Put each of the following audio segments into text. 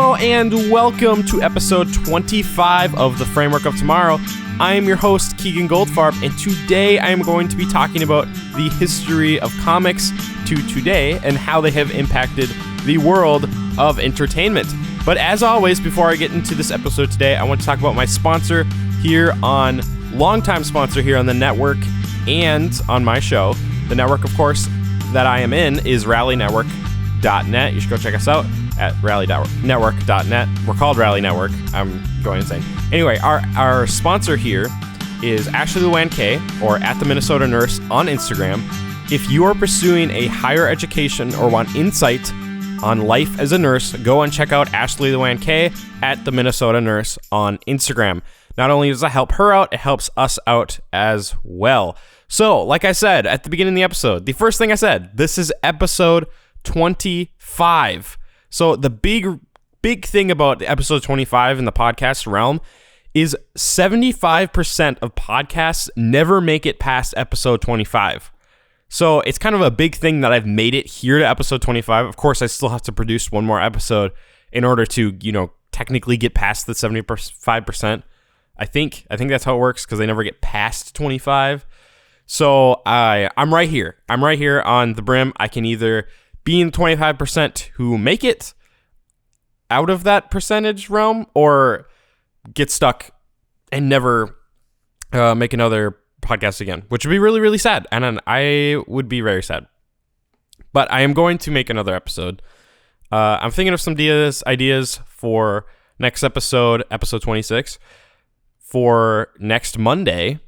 Hello and welcome to episode 25 of The Framework of Tomorrow. I am your host, Keegan Goldfarb, and today I am going to be talking about the history of comics to today and how they have impacted the world of entertainment. But as always, before I get into this episode today, I want to talk about my sponsor here on, longtime sponsor here on the network and on my show. The network, of course, that I am in is rallynetwork.net. You should go check us out at rallynetwork.net. We're called Rally Network. I'm going insane. Anyway, our sponsor here is Ashley Luann K, or at the Minnesota Nurse on Instagram. If you are pursuing a higher education or want insight on life as a nurse, go and check out Ashley Luann K at the Minnesota Nurse on Instagram. Not only does it help her out, it helps us out as well. So, like I said at the beginning of the episode, the first thing I said, this is episode 25. So the big thing about episode 25 in the podcast realm is 75% of podcasts never make it past episode 25. So it's kind of a big thing that I've made it here to episode 25. Of course, I still have to produce one more episode in order to, technically get past the 75%. I think that's how it works because they never get past 25. So I'm right here. I'm right here on the brim. I can either be in the 25% who make it out of that percentage realm or get stuck and never make another podcast again, which would be really, really sad. And I would be very sad. But I am going to make another episode. I'm thinking of some ideas for next episode 26, for next Monday.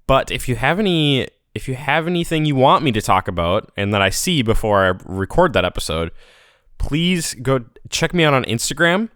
But if you have anything you want me to talk about and that I see before I record that episode, please go check me out on Instagram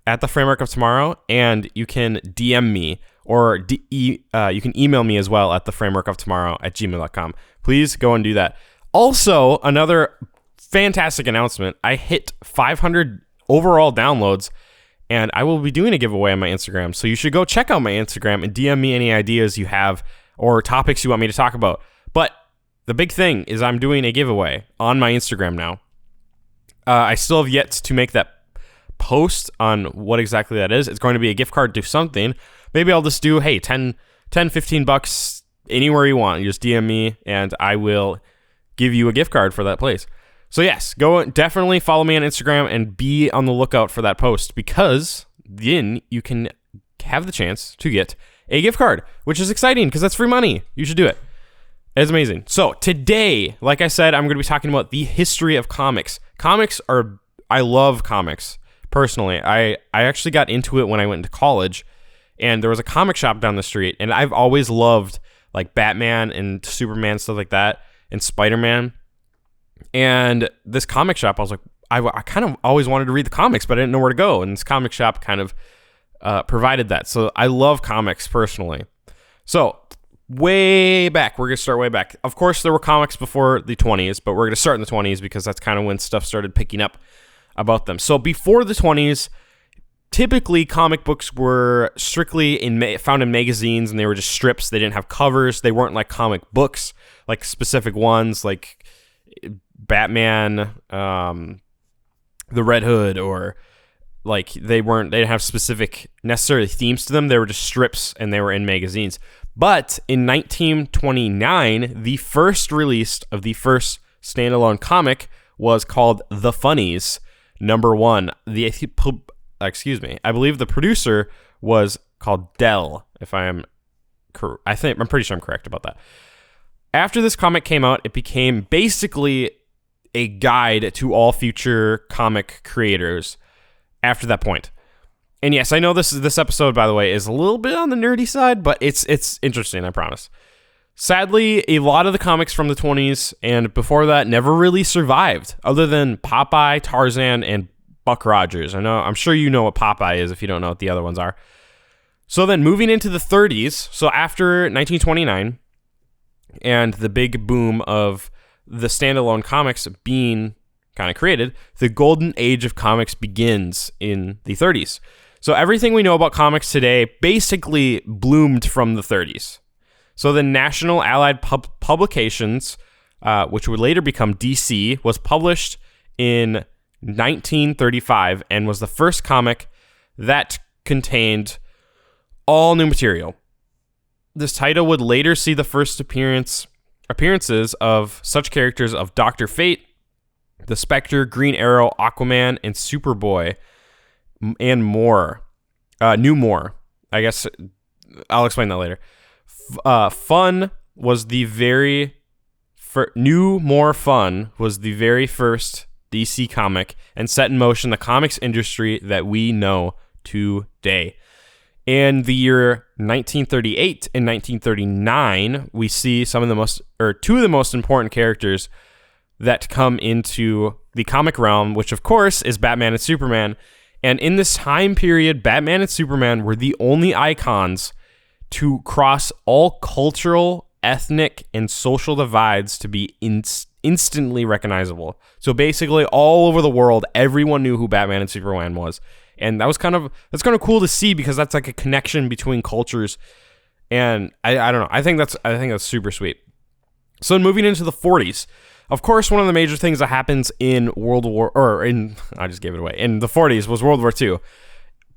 at the Framework of Tomorrow, and you can DM me or you can email me as well at theframeworkoftomorrow@gmail.com. Please go and do that. Also, another fantastic announcement. I hit 500 overall downloads, and I will be doing a giveaway on my Instagram. So you should go check out my Instagram and DM me any ideas you have or topics you want me to talk about. But the big thing is I'm doing a giveaway on my Instagram now. I still have yet to make that post on what exactly that is. It's going to be a gift card to something. Maybe I'll just do, hey, $10, $15 anywhere you want. You just DM me and I will give you a gift card for that place. So yes, go definitely follow me on Instagram and be on the lookout for that post, because then you can have the chance to get a gift card, which is exciting because that's free money. You should do it. It's amazing. So today, like I said, I'm going to be talking about the history of comics. I love comics personally. I actually got into it when I went into college, and there was a comic shop down the street, and I've always loved like Batman and Superman, stuff like that, and Spider-Man. And this comic shop, I was like, I kind of always wanted to read the comics, but I didn't know where to go. And this comic shop kind of provided that. So I love comics personally. So way back, we're going to start way back. Of course, there were comics before the 20s, but we're going to start in the 20s because that's kind of when stuff started picking up about them. So before the 20s, typically comic books were strictly found in magazines, and they were just strips. They didn't have covers. They weren't like comic books, like specific ones like Batman, the Red Hood, or like they didn't have specific necessarily themes to them. They were just strips, and they were in magazines. But in 1929, the first release of the first standalone comic was called The Funnies, #1. I believe the producer was called Dell, if I'm pretty sure I'm correct about that. After this comic came out, it became basically a guide to all future comic creators after that point. And yes, I know this episode, by the way, is a little bit on the nerdy side, but it's interesting, I promise. Sadly, a lot of the comics from the 20s and before that never really survived, other than Popeye, Tarzan, and Buck Rogers. I'm sure you know what Popeye is if you don't know what the other ones are. So then moving into the 30s, so after 1929, and the big boom of the standalone comics being kind of created, the golden age of comics begins in the 30s. So everything we know about comics today basically bloomed from the 30s. So the National Allied Publications, which would later become DC, was published in 1935 and was the first comic that contained all new material. This title would later see the first appearances of such characters of Dr. Fate, the Spectre, Green Arrow, Aquaman, and Superboy, and more. New More. I guess I'll explain that later. Fun was the very New More Fun was the very first DC comic and set in motion the comics industry that we know today. In the year 1938 and 1939, we see two of the most important characters that come into the comic realm, which of course is Batman and Superman. And in this time period, Batman and Superman were the only icons to cross all cultural, ethnic, and social divides to be instantly recognizable. So basically, all over the world, everyone knew who Batman and Superman was. And that's kind of cool to see, because that's like a connection between cultures. And I don't know. I think that's super sweet. So moving into the 40s, of course, one of the major things that happens in the 40s was World War II.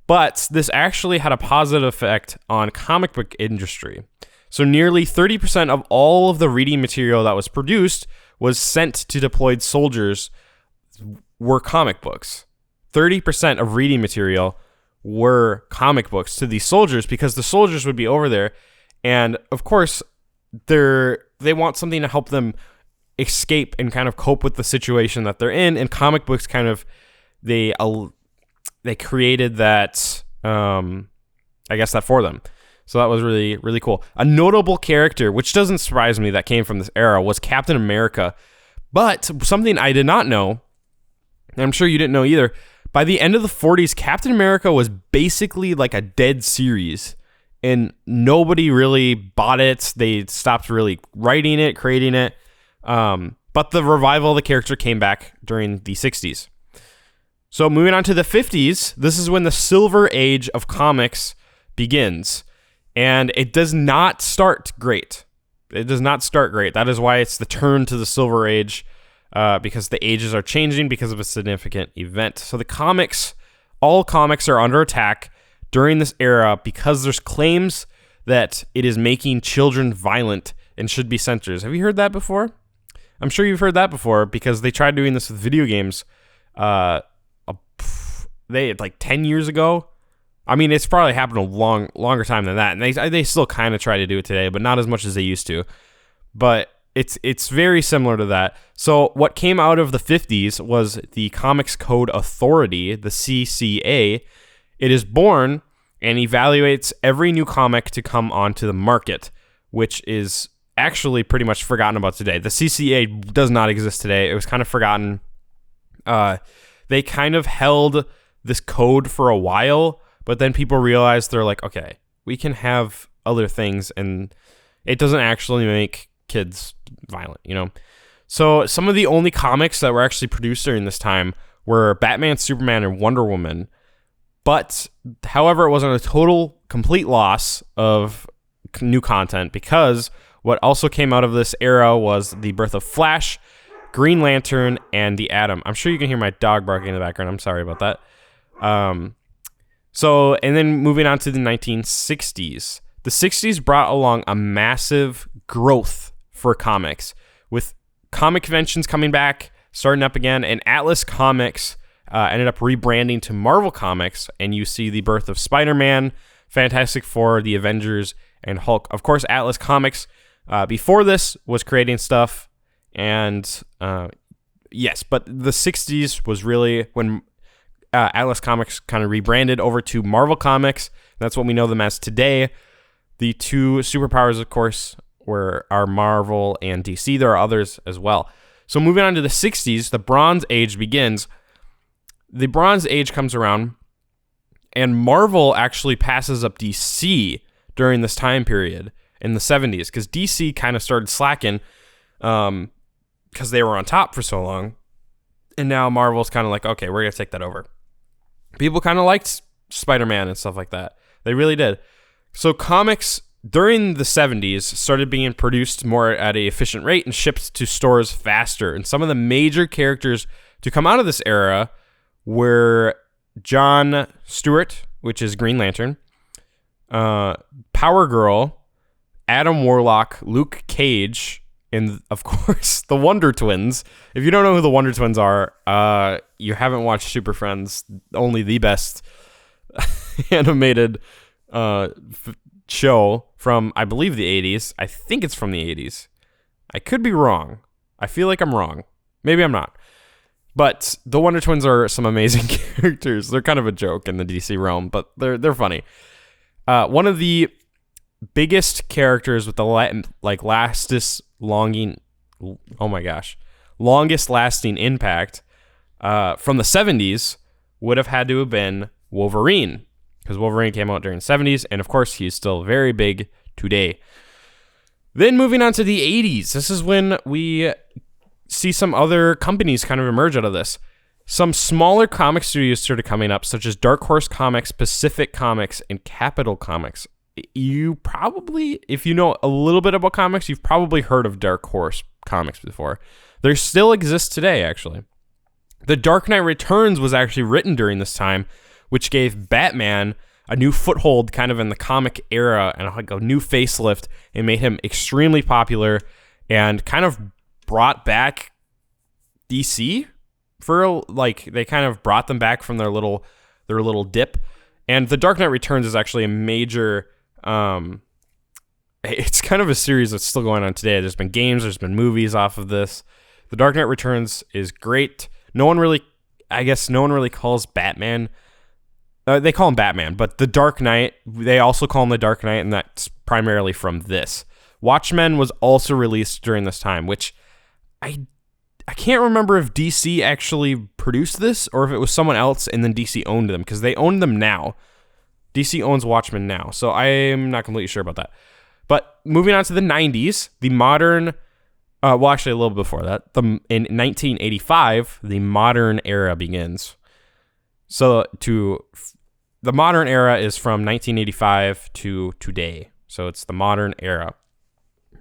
But this actually had a positive effect on comic book industry. So nearly 30% of all of the reading material that was produced was sent to deployed soldiers were comic books. 30% of reading material were comic books to these soldiers, because the soldiers would be over there, and of course they want something to help them escape and kind of cope with the situation that they're in, and comic books kind of they created that I guess that for them. So that was really, really cool. A notable character, which doesn't surprise me, that came from this era was Captain America. But something I did not know, and I'm sure you didn't know either, by the end of the 40s, Captain America was basically like a dead series, and nobody really bought it. They stopped really writing it, creating it. But the revival of the character came back during the 60s. So moving on to the 50s, this is when the Silver Age of comics begins. And it does not start great. It does not start great. That is why it's the turn to the Silver Age, because the ages are changing because of a significant event. So all comics are under attack during this era because there's claims that it is making children violent and should be censored. Have you heard that before? I'm sure you've heard that before, because they tried doing this with video games. They like 10 years ago. I mean, it's probably happened a longer time than that, and they still kind of try to do it today, but not as much as they used to. But it's very similar to that. So what came out of the 50s was the Comics Code Authority, the CCA. It is born and evaluates every new comic to come onto the market, which is actually pretty much forgotten about today. The CCA does not exist today. It was kind of forgotten. They kind of held this code for a while, but then people realized, they're like, okay, we can have other things, and it doesn't actually make kids violent, you know? So some of the only comics that were actually produced during this time were Batman, Superman, and Wonder Woman. But, however, it wasn't a total, complete loss of new content, because what also came out of this era was the birth of Flash, Green Lantern, and the Atom. I'm sure you can hear my dog barking in the background. I'm sorry about that. So, and then moving on to the 1960s. The 60s brought along a massive growth for comics, with comic conventions coming back, starting up again, and Atlas Comics ended up rebranding to Marvel Comics, and you see the birth of Spider-Man, Fantastic Four, the Avengers, and Hulk. Of course, Atlas Comics, before this, was creating stuff, and yes, but the 60s was really when Atlas Comics kind of rebranded over to Marvel Comics. That's what we know them as today. The two superpowers, of course, are Marvel and DC. There are others as well. So moving on to the 60s, the Bronze Age begins. The Bronze Age comes around, and Marvel actually passes up DC during this time period in the 70s, because DC kind of started slacking because they were on top for so long. And now Marvel's kind of like, okay, we're going to take that over. People kind of liked Spider-Man and stuff like that. They really did. So comics during the 70s started being produced more at an efficient rate and shipped to stores faster. And some of the major characters to come out of this era were John Stewart, which is Green Lantern, Power Girl, Adam Warlock, Luke Cage, and of course the Wonder Twins. If you don't know who the Wonder Twins are, you haven't watched Super Friends, only the best animated show from, I believe, the 80s. I think it's from the 80s. I could be wrong. I feel like I'm wrong. Maybe I'm not. But the Wonder Twins are some amazing characters. They're kind of a joke in the DC realm, but they're funny. One of the biggest characters with the longest lasting impact from the 70s would have had to have been Wolverine, because Wolverine came out during the 70s, and of course he's still very big today. Then moving on to the 80s, this is when we see some other companies kind of emerge out of this. Some smaller comic studios started coming up, such as Dark Horse Comics, Pacific Comics, and Capital Comics. You probably, if you know a little bit about comics, you've probably heard of Dark Horse Comics before. They still exist today, actually. The Dark Knight Returns was actually written during this time, which gave Batman a new foothold kind of in the comic era and like a new facelift, and made him extremely popular and kind of brought back DC for they kind of brought them back from their little dip. And The Dark Knight Returns is actually a major it's kind of a series that's still going on today. There's been games, there's been movies off of this. The Dark Knight Returns is great. No one really calls Batman, they call him Batman, but the Dark Knight, they also call him the Dark Knight, and that's primarily from this. Watchmen was also released during this time, which I can't remember if DC actually produced this or if it was someone else and then DC owned them, because they own them now. DC owns Watchmen now, so I am not completely sure about that. But moving on to the 90s, the modern, actually a little before that, in 1985, the modern era begins. So the modern era is from 1985 to today. So it's the modern era.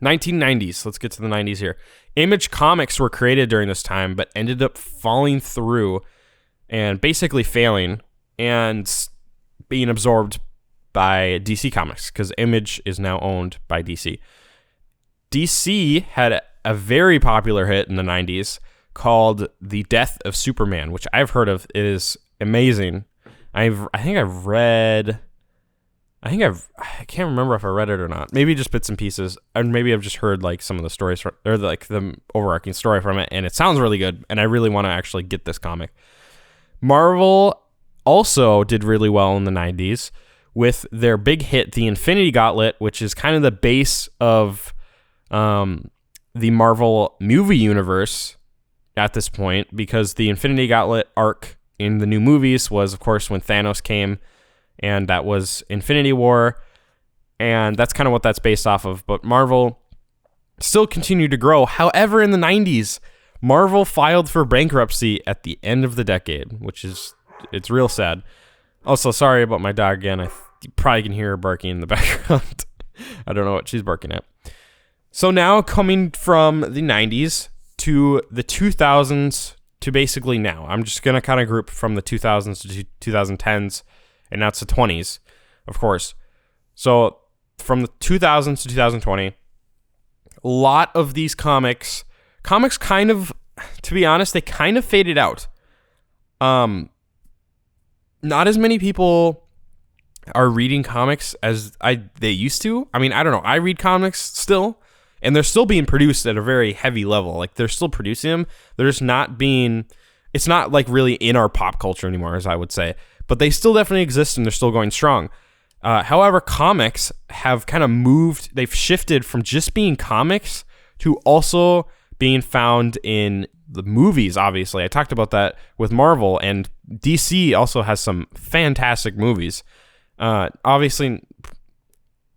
1990s, let's get to the 90s here. Image Comics were created during this time, but ended up falling through and basically failing and being absorbed by DC Comics, because Image is now owned by DC. DC had a very popular hit in the 90s called The Death of Superman, which I've heard of. It is amazing. I can't remember if I read it or not. Maybe just bits and pieces, and maybe I've just heard like some of the stories or like the overarching story from it, and it sounds really good, and I really want to actually get this comic. Marvel also did really well in the 90s with their big hit, The Infinity Gauntlet, which is kind of the base of the Marvel movie universe at this point, because the Infinity Gauntlet arc in the new movies was, of course, when Thanos came, and that was Infinity War, and that's kind of what that's based off of. But Marvel still continued to grow. However, in the 90s, Marvel filed for bankruptcy at the end of the decade, it's real sad. Also, sorry about my dog again. You probably can hear her barking in the background. I don't know what she's barking at. So now, coming from the 90s to the 2000s to basically now, I'm just going to kind of group from the 2000s to 2010s, and now it's the 20s, of course. So from the 2000s to 2020, a lot of these comics kind of, to be honest, they kind of faded out. Not as many people are reading comics as they used to. I mean, I don't know. I read comics still, and they're still being produced at a very heavy level. Like, they're still producing them. They're just not being, it's not like really in our pop culture anymore, as I would say. But they still definitely exist, and they're still going strong. However, comics have kind of moved, they've shifted from just being comics to also being found in the movies, obviously. I talked about that with Marvel, and DC also has some fantastic movies. Obviously,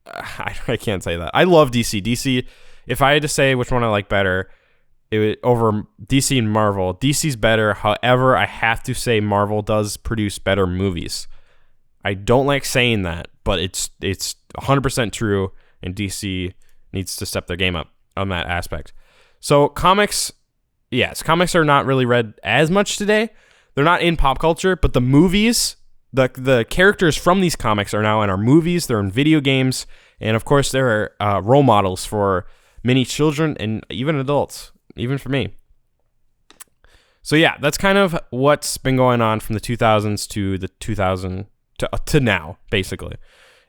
I can't say that. I love DC. DC, if I had to say which one I like better, over DC and Marvel, DC's better. However, I have to say Marvel does produce better movies. I don't like saying that, but it's 100% true, and DC needs to step their game up on that aspect. So comics yes, comics are not really read as much today. They're not in pop culture, but the movies, the characters from these comics are now in our movies. They're in video games, and of course, they're role models for many children and even adults, even for me. So yeah, that's kind of what's been going on from the 2000s to the 2000 to now, basically.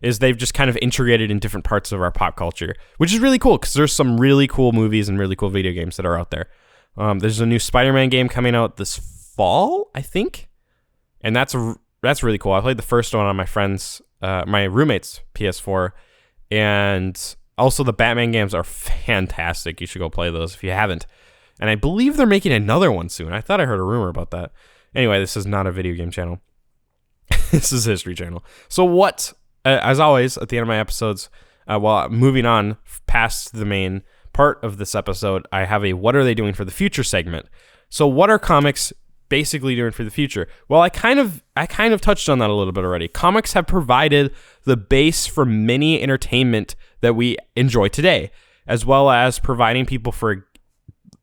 Is they've just kind of integrated in different parts of our pop culture, which is really cool because there's some really cool movies and really cool video games that are out there. There's a new Spider-Man game coming out this fall, I think, and that's really cool. I played the first one on my roommate's PS4, and also the Batman games are fantastic. You should go play those if you haven't. And I believe they're making another one soon. I thought I heard a rumor about that. Anyway, this is not a video game channel. This is a history channel. So what? As always, at the end of my episodes, moving on past the main part of this episode, I have a "What are they doing for the future?" segment. So, what are comics basically doing for the future? Well, I kind of touched on that a little bit already. Comics have provided the base for many entertainment that we enjoy today, as well as providing people for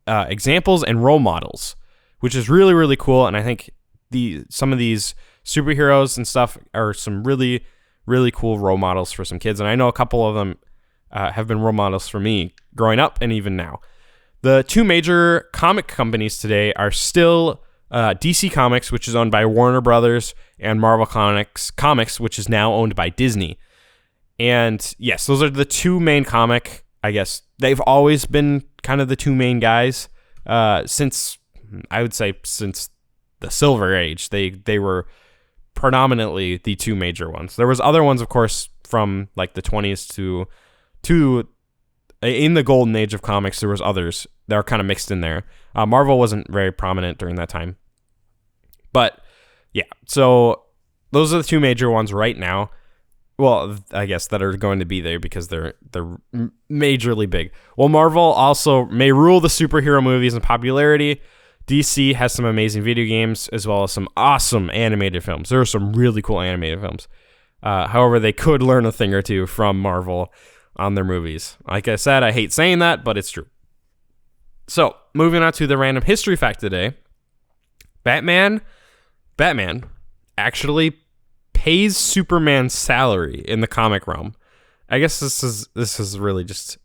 examples and role models, which is really, really cool. And I think some of these superheroes and stuff are some really, really cool role models for some kids. And I know a couple of them have been role models for me growing up and even now. The two major comic companies today are still DC Comics, which is owned by Warner Brothers, and Marvel Comics, which is now owned by Disney. And yes, those are the two main comic, I guess. They've always been kind of the two main guys since the Silver Age. They were predominantly the two major ones. There was other ones, of course, from like the 20s to in the golden age of comics. There was others that are kind of mixed in there. Marvel wasn't very prominent during that time, but yeah. So those are the two major ones right now. Well, I guess that are going to be there because they're majorly big. Well, Marvel also may rule the superhero movies in popularity. DC has some amazing video games as well as some awesome animated films. There are some really cool animated films. However, they could learn a thing or two from Marvel on their movies. Like I said, I hate saying that, but it's true. So, moving on to the random history fact today. Batman actually pays Superman's salary in the comic realm. I guess this is really just,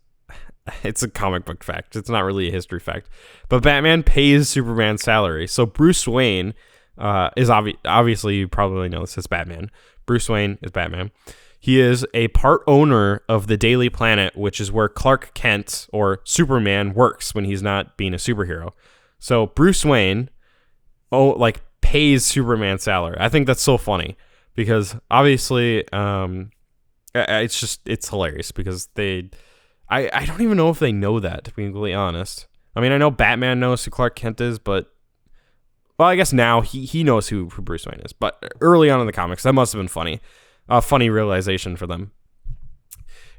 it's a comic book fact. It's not really a history fact. But Batman pays Superman's salary. So Bruce Wayne is obviously, you probably know this as Batman. Bruce Wayne is Batman. He is a part owner of the Daily Planet, which is where Clark Kent or Superman works when he's not being a superhero. So Bruce Wayne pays Superman's salary. I think that's so funny because obviously it's hilarious because I don't even know if they know that, to be completely honest. I mean, I know Batman knows who Clark Kent is, but well, I guess now he knows who Bruce Wayne is. But early on in the comics, that must have been funny. A funny realization for them.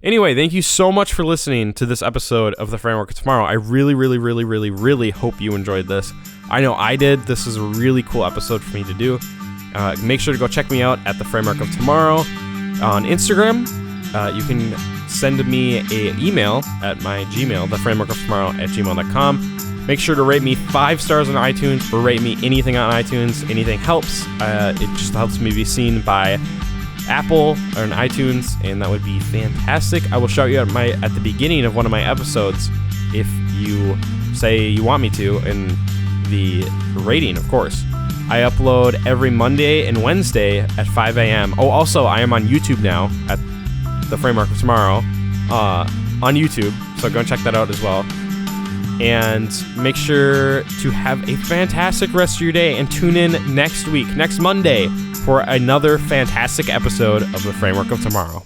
Anyway, thank you so much for listening to this episode of The Framework of Tomorrow. I really, really, really, really, really hope you enjoyed this. I know I did. This is a really cool episode for me to do. Make sure to go check me out at The Framework of Tomorrow on Instagram. You can send me an email at my Gmail, theframeworkoftomorrow@gmail.com. Make sure to rate me 5 stars on iTunes or rate me anything on iTunes. Anything helps. It just helps me be seen by Apple or on iTunes, and that would be fantastic. I will shout you out at the beginning of one of my episodes if you say you want me to, in the rating, of course. I upload every Monday and Wednesday at 5 a.m. Oh, also, I am on YouTube now at The Framework of Tomorrow on YouTube, so go and check that out as well. And make sure to have a fantastic rest of your day and tune in next Monday, for another fantastic episode of The Framework of Tomorrow.